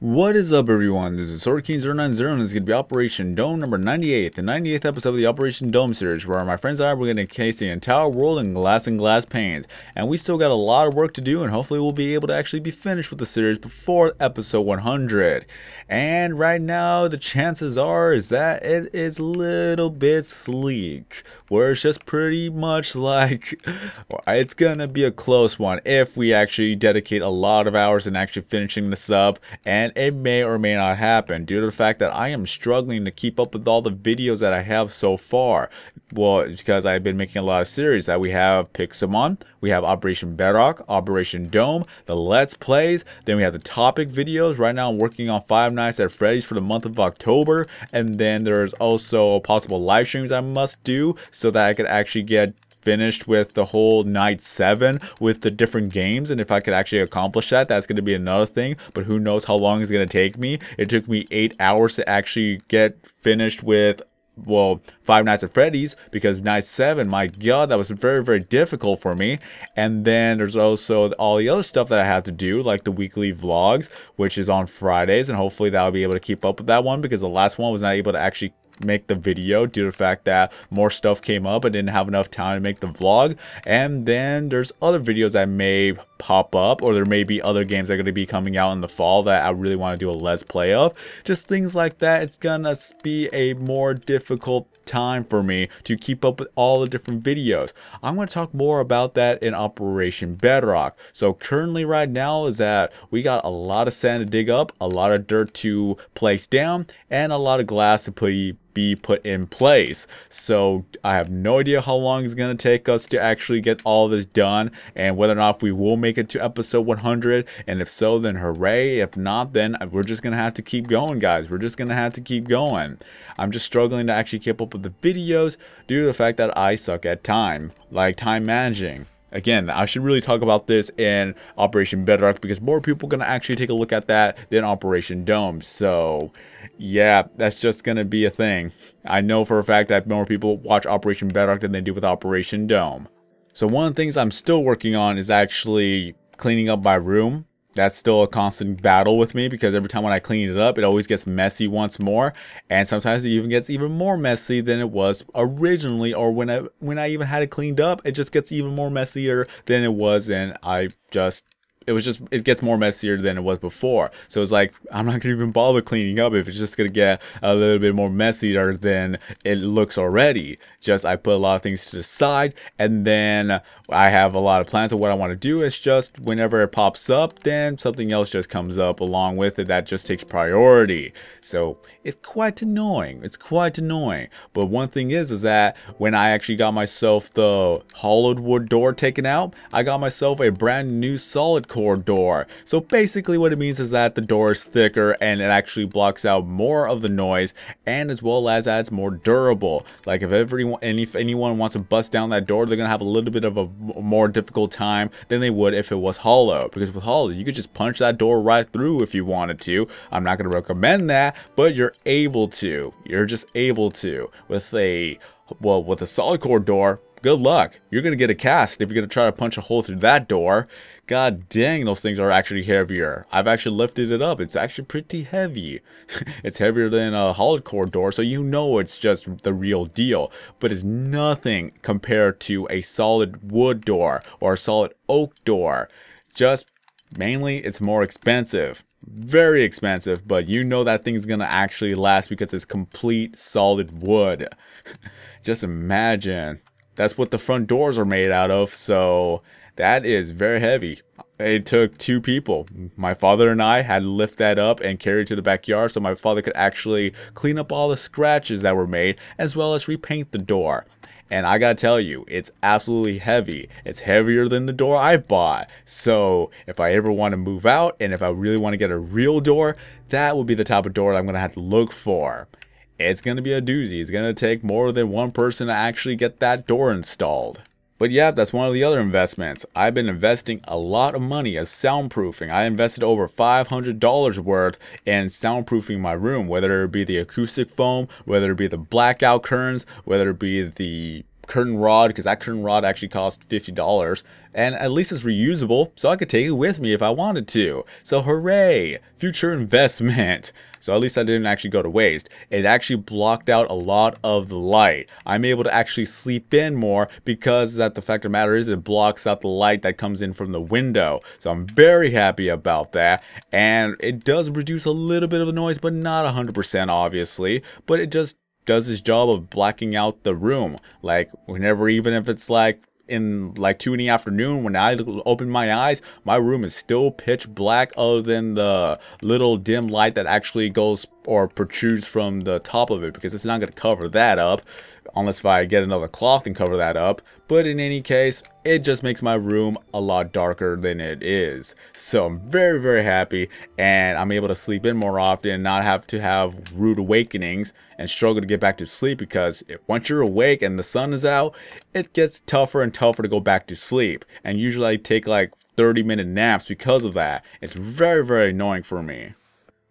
What is up, everyone? This is SwordKing090 and this is going to be Operation Dome number 98, the 98th episode of the Operation Dome series, where my friends and I are going to encase the entire world in glass and glass panes. And we still got a lot of work to do, and hopefully we'll be able to actually be finished with the series before episode 100. And right now, the chances are is that it is a little bit sleek, where it's just pretty much like, it's going to be a close one if we actually dedicate a lot of hours in actually finishing this up, and it may or may not happen due to the fact that I am struggling to keep up with all the videos that I have so far. Well, it's because I've been making a lot of series that we have Pixelmon, we have Operation Bedrock, Operation Dome, the Let's Plays, then we have the topic videos. Right now I'm working on Five Nights at Freddy's for the month of October, and then there's also possible live streams I must do so that I could actually get finished with the whole night 7 with the different games. And if I could actually accomplish that, that's going to be another thing, but who knows how long it's going to take me. It took me 8 hours to actually get finished with, well, Five Nights at Freddy's, because night 7, my god, that was very difficult for me. And then there's also all the other stuff that I have to do, like the weekly vlogs, which is on Fridays, and hopefully that I'll be able to keep up with that one, because the last one was not able to actually make the video due to the fact that more stuff came up. I didn't have enough time to make the vlog. And then there's other videos that may pop up, or there may be other games that are going to be coming out in the fall that I really want to do a let's play of. Just things like that. It's gonna be a more difficult time for me to keep up with all the different videos. I'm going to talk more about that in Operation Bedrock. So currently right now is that we got a lot of sand to dig up, a lot of dirt to place down, and a lot of glass to be put in place. So I have no idea how long it's going to take us to actually get all this done, and whether or not we will make it to episode 100. And if so, then hooray. If not, then we're just going to have to keep going, guys. We're just going to have to keep going. I'm just struggling to actually keep up with the videos due to the fact that I suck at time managing. Again, I should really talk about this in Operation Bedrock, because more people are going to actually take a look at that than Operation Dome. So yeah, that's just going to be a thing. I know for a fact that more people watch Operation Bedrock than they do with Operation Dome. So one of the things I'm still working on is actually cleaning up my room. That's still a constant battle with me, because every time when I clean it up, it always gets messy once more, and sometimes it even gets even more messy than it was originally, or when I even had it cleaned up, it just gets even more messier than it was, and it gets more messier than it was before. So it's like, I'm not gonna even bother cleaning up if it's just gonna get a little bit more messier than it looks already. Just, I put a lot of things to the side, and then I have a lot of plans of what I want to do. It's just whenever it pops up, then something else just comes up along with it that just takes priority. So it's quite annoying. It's quite annoying. But one thing is that when I actually got myself the hollowed wood door taken out, I got myself a brand new solid core door. So basically what it means is that the door is thicker, and it actually blocks out more of the noise, and as well as that it's more durable. Like if anyone wants to bust down that door, they're gonna have a little bit of a more difficult time than they would if it was hollow, because with hollow you could just punch that door right through if you wanted to. I'm not going to recommend that, but you're able to. You're just able to. With a solid core door, good luck. You're going to get a cast if you're going to try to punch a hole through that door. God dang, those things are actually heavier. I've actually lifted it up. It's actually pretty heavy. It's heavier than a hollow core door, so you know it's just the real deal. But it's nothing compared to a solid wood door or a solid oak door. Just mainly it's more expensive. Very expensive, but you know that thing's gonna actually last because it's complete solid wood. Just imagine. That's what the front doors are made out of, so that is very heavy. It took 2 people. My father and I had to lift that up and carry it to the backyard so my father could actually clean up all the scratches that were made, as well as repaint the door. And I gotta tell you, it's absolutely heavy. It's heavier than the door I bought. So if I ever want to move out, and if I really want to get a real door, that will be the type of door that I'm gonna have to look for. It's gonna be a doozy. It's gonna take more than one person to actually get that door installed. But yeah, that's one of the other investments. I've been investing a lot of money as soundproofing. I invested over $500 worth in soundproofing my room, whether it be the acoustic foam, whether it be the blackout curtains, whether it be the curtain rod, because that curtain rod actually cost $50, and at least it's reusable, so I could take it with me if I wanted to. So hooray, future investment. So at least I didn't actually go to waste. It actually blocked out a lot of the light. I'm able to actually sleep in more because that the fact of the matter is it blocks out the light that comes in from the window. So I'm very happy about that. And it does reduce a little bit of the noise, but not 100% obviously. But it just does its job of blacking out the room. Like whenever, even if it's like in like 2 in the afternoon, when I open my eyes, my room is still pitch black other than the little dim light that actually goes or protrudes from the top of it, because it's not going to cover that up unless if I get another cloth and cover that up. But in any case, it just makes my room a lot darker than it is. So I'm very, very happy, and I'm able to sleep in more often and not have to have rude awakenings and struggle to get back to sleep, because once you're awake and the sun is out, it gets tougher and tougher to go back to sleep. And usually I take like 30-minute naps because of that. It's very, very annoying for me.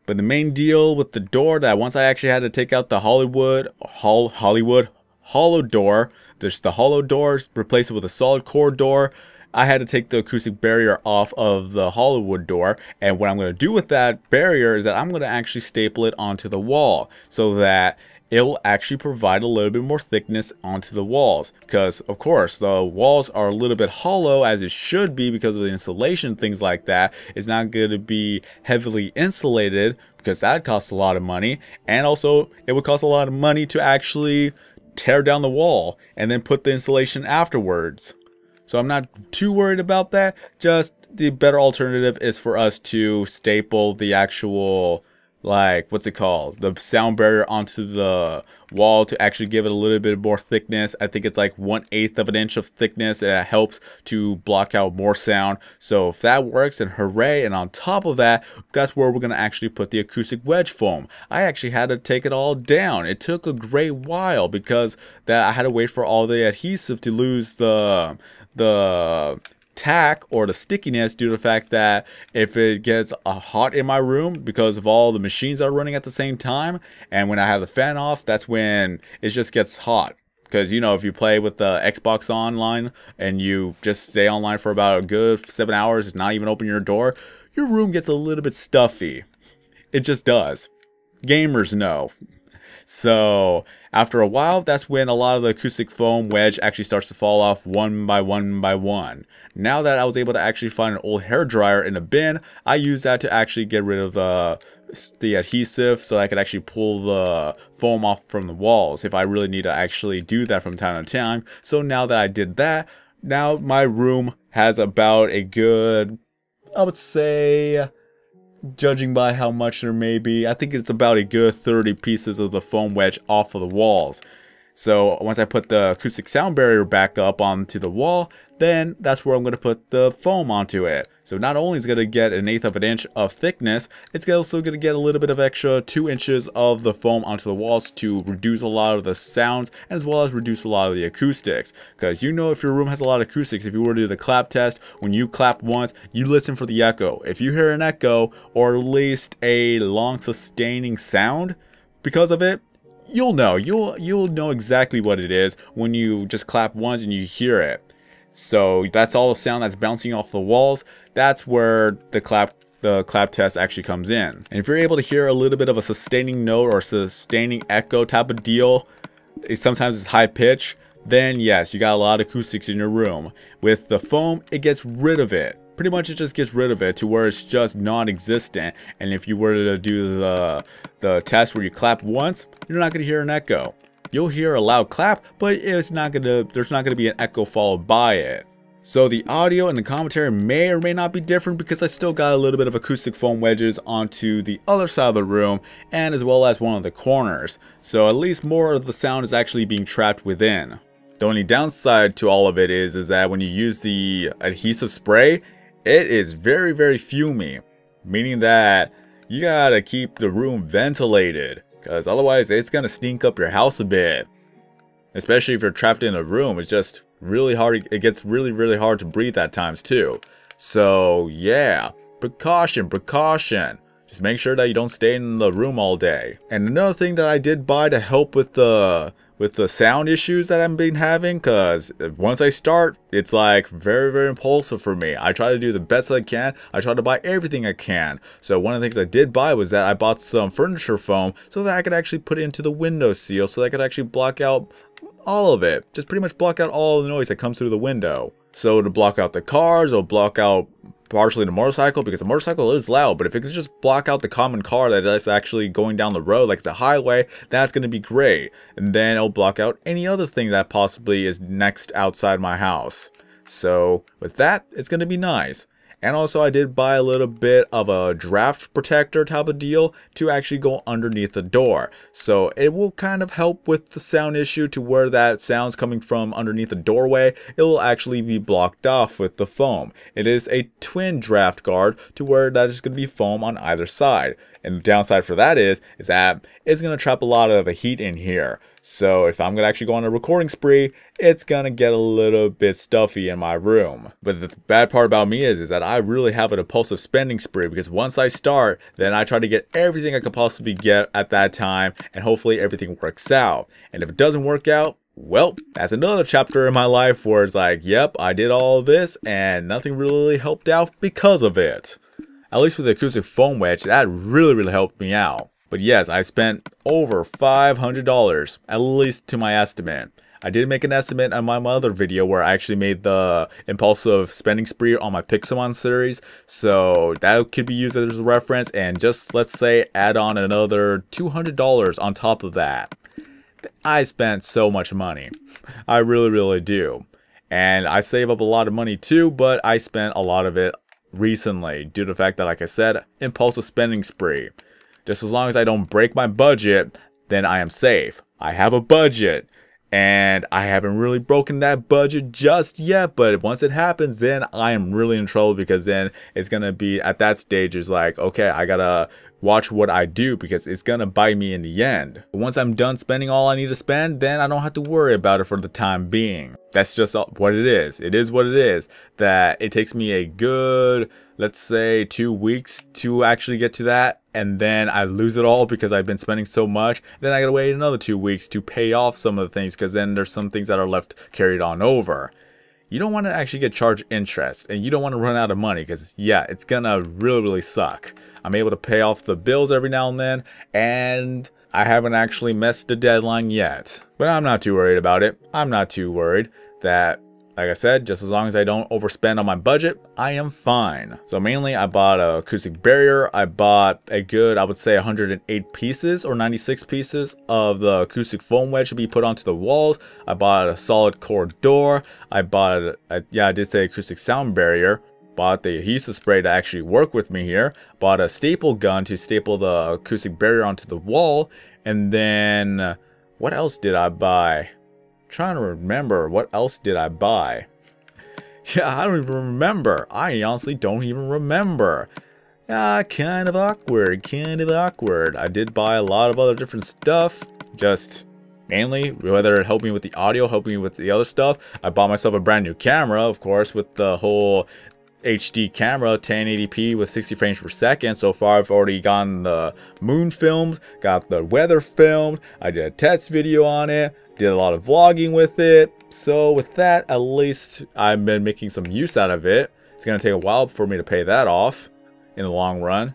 But the main deal with the door, that once I actually had to take out the hollow door, there's the hollow doors, replace it with a solid core door. I had to take the acoustic barrier off of the Hollywood door, and what I'm going to do with that barrier is that I'm going to actually staple it onto the wall so that it'll actually provide a little bit more thickness onto the walls, because of course the walls are a little bit hollow, as it should be because of the insulation, things like that. It's not going to be heavily insulated because that costs a lot of money, and also it would cost a lot of money to actually tear down the wall and then put the insulation afterwards. So I'm not too worried about that. Just the better alternative is for us to staple the actual, like, what's it called, the sound barrier onto the wall to actually give it a little bit more thickness. I think it's like 1/8 of an inch of thickness, and it helps to block out more sound. So if that works, then hooray. And on top of that, that's where we're going to actually put the acoustic wedge foam. I actually had to take it all down. It took a great while because that I had to wait for all the adhesive to lose the tack or the stickiness, due to the fact that if it gets hot in my room because of all the machines that are running at the same time, and when I have the fan off, that's when it just gets hot. Because, you know, if you play with the Xbox online and you just stay online for about a good 7 hours, not even open your door, your room gets a little bit stuffy. It just does. Gamers know. So after a while, that's when a lot of the acoustic foam wedge actually starts to fall off one by one by one. Now that I was able to actually find an old hairdryer in a bin, I use that to actually get rid of the adhesive, so I could actually pull the foam off from the walls if I really need to actually do that from time to time. So now that I did that, now my room has about a good, I would say, judging by how much there may be, I think it's about a good 30 pieces of the foam wedge off of the walls. So once I put the acoustic sound barrier back up onto the wall, then that's where I'm going to put the foam onto it. So not only is it going to get 1/8 of an inch of thickness, it's also going to get a little bit of extra 2 inches of the foam onto the walls to reduce a lot of the sounds, as well as reduce a lot of the acoustics. Because you know, if your room has a lot of acoustics, if you were to do the clap test, when you clap once, you listen for the echo. If you hear an echo, or at least a long sustaining sound because of it, you'll know. You'll know exactly what it is when you just clap once and you hear it. So that's all the sound that's bouncing off the walls. That's where the clap test actually comes in. And if you're able to hear a little bit of a sustaining note or sustaining echo type of deal, sometimes it's high pitch, then yes, you got a lot of acoustics in your room. With the foam, it gets rid of it. Pretty much it just gets rid of it to where it's just non-existent. And if you were to do the test where you clap once, you're not going to hear an echo. You'll hear a loud clap, but there's not gonna be an echo followed by it. So the audio and the commentary may or may not be different, because I still got a little bit of acoustic foam wedges onto the other side of the room, and as well as one of the corners. So at least more of the sound is actually being trapped within. The only downside to all of it is that when you use the adhesive spray, it is very, very fumy, meaning that you gotta keep the room ventilated, because otherwise it's gonna stink up your house a bit. Especially if you're trapped in a room, it's just really hard. It gets really, really hard to breathe at times too. So yeah, precaution. Just make sure that you don't stay in the room all day. And another thing that I did buy to help with the sound issues that I've been having, because once I start, it's like very, very impulsive for me. I try to do the best I can. I try to buy everything I can. So one of the things I did buy was that I bought some furniture foam so that I could actually put it into the window seal so that I could actually block out all of it. Just pretty much block out all the noise that comes through the window. So to block out the cars, or block out partially the motorcycle, because the motorcycle is loud, but if it could just block out the common car that is actually going down the road like it's a highway, that's going to be great. And then it'll block out any other thing that possibly is next outside my house. So with that, it's going to be nice. And also I did buy a little bit of a draft protector type of deal to actually go underneath the door. So it will kind of help with the sound issue to where that sound's coming from underneath the doorway. It will actually be blocked off with the foam. It is a twin draft guard to where that is going to be foam on either side. And the downside for that is that it's going to trap a lot of the heat in here. So if I'm going to actually go on a recording spree, it's going to get a little bit stuffy in my room. But the bad part about me is that I really have an impulsive spending spree, because once I start, then I try to get everything I could possibly get at that time, and hopefully everything works out. And if it doesn't work out, well, that's another chapter in my life where it's like, yep, I did all of this and nothing really helped out because of it. At least with the acoustic foam wedge, that really helped me out. But yes, I spent over $500, at least to my estimate. I did make an estimate on my other video where I actually made the impulsive spending spree on my Pixelmon series. So that could be used as a reference, and just let's say add on another $200 on top of that. I spent so much money. I really do. And I save up a lot of money too, but I spent a lot of it recently due to the fact that, like I said, impulsive spending spree. Just as long as I don't break my budget, then I am safe. I have a budget, and I haven't really broken that budget just yet, but once it happens, then I am really in trouble, because then it's gonna be at that stage is like, okay, I gotta watch what I do, because it's gonna bite me in the end. Once I'm done spending all I need to spend, then I don't have to worry about it for the time being. That's just what it is. It is what it is. That it takes me a good, let's say, 2 weeks to actually get to that, and then I lose it all because I've been spending so much. Then I gotta wait another 2 weeks to pay off some of the things, because then there's some things that are left carried on over. You don't want to actually get charged interest, and you don't want to run out of money, because yeah, it's gonna really suck. I'm able to pay off the bills every now and then, and I haven't actually missed the deadline yet. But I'm not too worried about it. I'm not too worried that, like I said, just as long as I don't overspend on my budget, I am fine. So mainly I bought an acoustic barrier. I bought a good, I would say 108 pieces or 96 pieces of the acoustic foam wedge to be put onto the walls. I bought a solid core door. I bought, I did say acoustic sound barrier. Bought the adhesive spray to actually work with me here. Bought a staple gun to staple the acoustic barrier onto the wall. And then, what else did I buy? Trying to remember, what else did I buy? Yeah, I don't even remember. I honestly don't even remember. Kind of awkward. I did buy a lot of other different stuff. Just mainly, whether it helped me with the audio, helped me with the other stuff. I bought myself a brand new camera, of course, with the whole HD camera, 1080p with 60 frames per second. So far I've already gotten the moon filmed, got the weather filmed, I did a test video on it, did a lot of vlogging with it. So with that, at least I've been making some use out of it. It's gonna take a while for me to pay that off in the long run.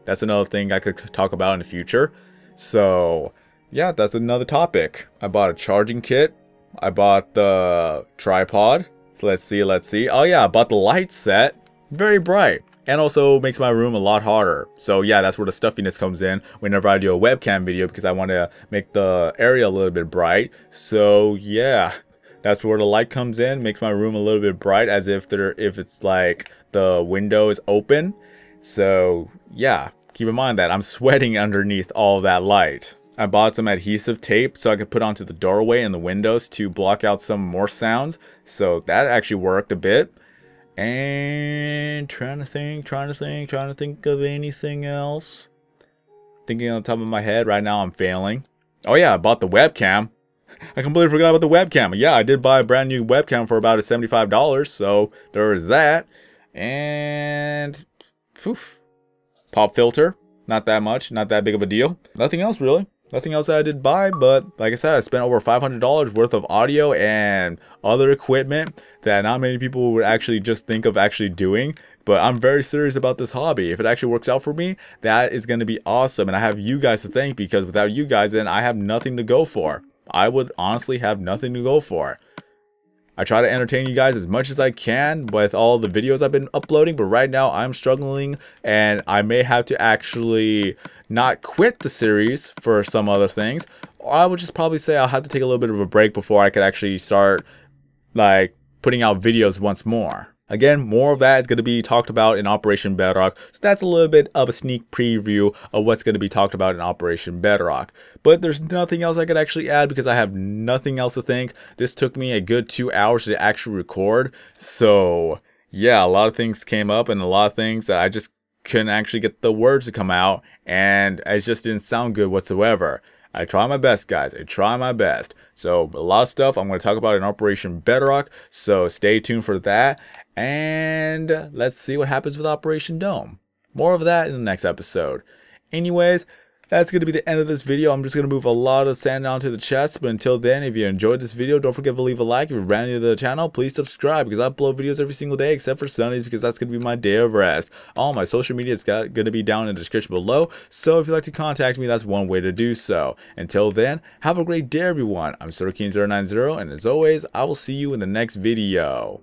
That's another thing I could talk about in the future. So yeah, that's another topic. I bought a charging kit. I bought the tripod. Let's see. Oh yeah, I bought the light set. Very bright. And also makes my room a lot hotter. So yeah, that's where the stuffiness comes in whenever I do a webcam video, because I want to make the area a little bit bright. So yeah, that's where the light comes in. Makes my room a little bit bright, as if it's like the window is open. So yeah, keep in mind that I'm sweating underneath all that light. I bought some adhesive tape so I could put onto the doorway and the windows to block out some more sounds. So that actually worked a bit. And trying to think of anything else. Thinking on the top of my head right now, I'm failing. Oh yeah, I bought the webcam. I completely forgot about the webcam. Yeah, I did buy a brand new webcam for about $75. So there is that. And pop filter. Not that much, not that big of a deal. Nothing else really. Nothing else that I did buy, but like I said, I spent over $500 worth of audio and other equipment that not many people would actually just think of actually doing. But I'm very serious about this hobby. If it actually works out for me, that is going to be awesome. And I have you guys to thank, because without you guys, then I have nothing to go for. I would honestly have nothing to go for. I try to entertain you guys as much as I can with all the videos I've been uploading, but right now I'm struggling, and I may have to actually not quit the series for some other things. Or I would just probably say I'll have to take a little bit of a break before I could actually start like putting out videos once more. Again, more of that is going to be talked about in Operation Bedrock, so that's a little bit of a sneak preview of what's going to be talked about in Operation Bedrock. But there's nothing else I could actually add because I have nothing else to think. This took me a good 2 hours to actually record, so yeah, a lot of things came up and a lot of things that I just couldn't actually get the words to come out, and it just didn't sound good whatsoever. I try my best, guys. I try my best. So a lot of stuff I'm going to talk about in Operation Bedrock, so stay tuned for that. And let's see what happens with Operation Dome. More of that in the next episode. Anyways, that's going to be the end of this video. I'm just going to move a lot of the sand down to the chest. But until then, if you enjoyed this video, don't forget to leave a like. If you're brand new to the channel, please subscribe, because I upload videos every single day except for Sundays, because that's going to be my day of rest. All my social media is going to be down in the description below. So if you'd like to contact me, that's one way to do so. Until then, have a great day, everyone. I'm SorkinZero90, and as always, I will see you in the next video.